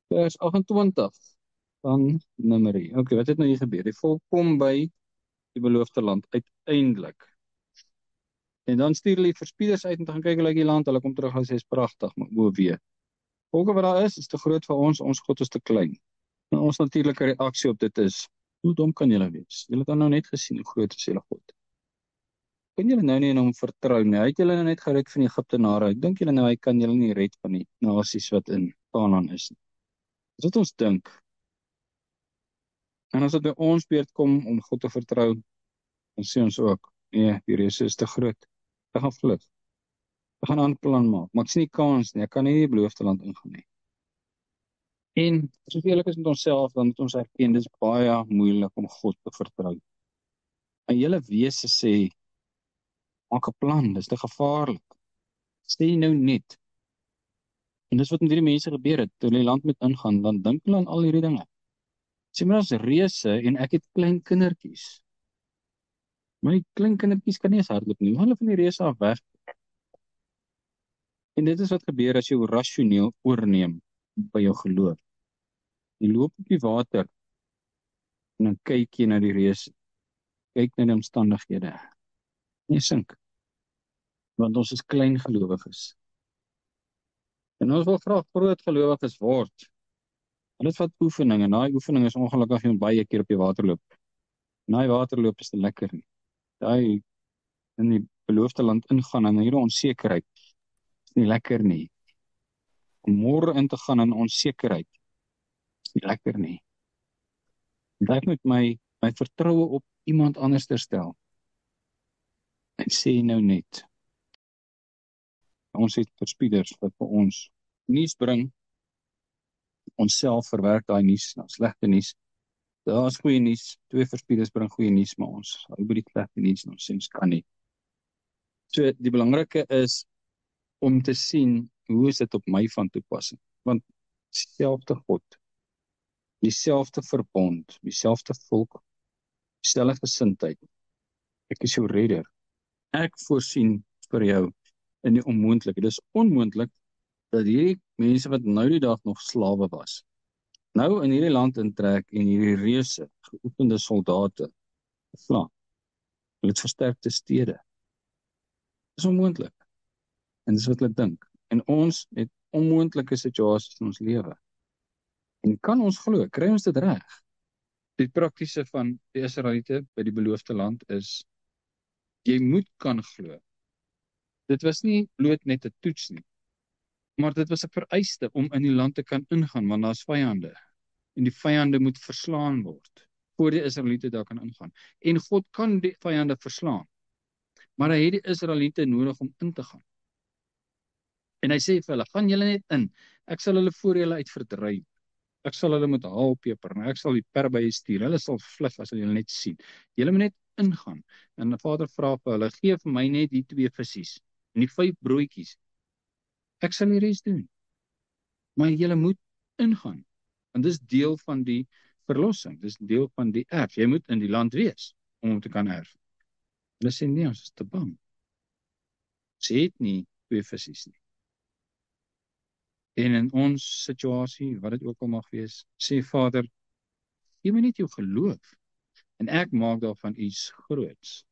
Vers 28 van Numeri. Okay, wat het nou hier gebeur? Die volk kom by die beloofde land uiteindelik. En dan stuur hulle die verspieders uit om te gaan kyk hoe lyk die land. Hulle kom terug en sê is pragtig, maar o wee. Volke wat daar is te groot vir ons God is te klein. En ons natuurlike reaksie op dit is, hoe dom kan julle wees? Julle het nou net gesien hoe groot is julle God. Kan julle nou nie in hom vertrou nie? Hy het julle nou net gered van die Egiptenare. Dink julle nou hy kan julle nie red van die nasies wat in Kanaan is nie? Dis wat ons dink. En as dit by ons beurt kom om God te vertrou, dan sê ons ook, nee, die reuse is te groot. Ek gaan vlug. Ek gaan 'n ander plan maak. Maar ek sien nie kans nie. Ek kan nie in die beloofde land ingaan nie. En as ons eerlik is met onsself, dan moet ons erken, dit is baie moeilik om God te vertrou. 'n hele wese sê, maak 'n plan, dis te gevaarlik. Sê nou net. En dis wat met hierdie mense gebeur het, toe hulle die land moet ingaan, dan dink hulle aan al hierdie dinge. Sê maar as reuse en ek het klein kindertjies. Maar die klein kindertjies kan nie eens hardloop nie. Hoe gaan hulle van die reuse af weg? En dit is wat gebeur as jy rasioneel oorneem by jou geloof. Jy loop op die water en dan kyk jy na die reuse. Kyk na die omstandighede. Jy sink. Want ons is klein gelowiges. En ons wil graag groot gelowiges word. En dit vat oefening, en daai oefening is ongelukkig jy moet baie keer op die water loop. En daai waterloop is te lekker nie. Daai in die beloofde land ingaan en hierdie onsekerheid is nie lekker nie. Om môre in te gaan in onsekerheid is nie lekker nie. En ek moet my vertroue op iemand anders stel. Ek sê nou net, ons het verspieders wat vir ons nuus bring, ons self verwerk daai nuus na slegte nuus. Daar is goeie nuus, 2 verspieders bring goeie nuus, maar ons hou by die slegte nuus en ons sê ons kan nie. So die belangrike is om te sien hoe is dit op my van toepassing. Want dieselfde God, dieselfde verbond, dieselfde volk, dieselfde gesindheid. Ek is jou redder. Ek voorsien vir jou in die onmoontlike. Dit is onmoontlik dat hierdie mense wat nou die dag nog slawe was, nou in hierdie land intrek en hierdie reuse, geoefende soldate, verslaan. Hulle het versterkte stede. Dit is onmoontlik. En dis wat hulle dink. En ons het onmoontlike situasies in ons lewe. En kan ons glo, kry ons dit reg? Die praktiese van die Israeliete by die beloofde land is, jy moet kan glo. Dit was nie bloot net 'n toets nie, maar dit was 'n vereiste om in die land te kan ingaan, want daar's vyande. En die vyande moet verslaan word, voor die Israeliete daar kan ingaan. En God kan die vyande verslaan, maar hy het die Israeliete nodig om in te gaan. En hy sê vir hulle, gaan julle net in, ek sal hulle voor julle uit verdryf. Ek sal hulle met haalpeper, en ek sal die per by julle stuur, hulle sal vlug as hulle net sien. Julle moet net ingaan. En die Vader vra vir hulle, gee vir my net die 2 visies, en die 5 broodjies. Ek sal die res doen. Maar julle moet ingaan. En dis deel van die verlossing, dis deel van die erf. Jy moet in die land wees, om hom te kan erf. Hulle sê, nee, ons is te bang. Ons het nie 2 visies nie. En in ons situasie, wat dit ook al mag wees, sê Vader, gee my net jou geloof, en ek maak daarvan iets groots.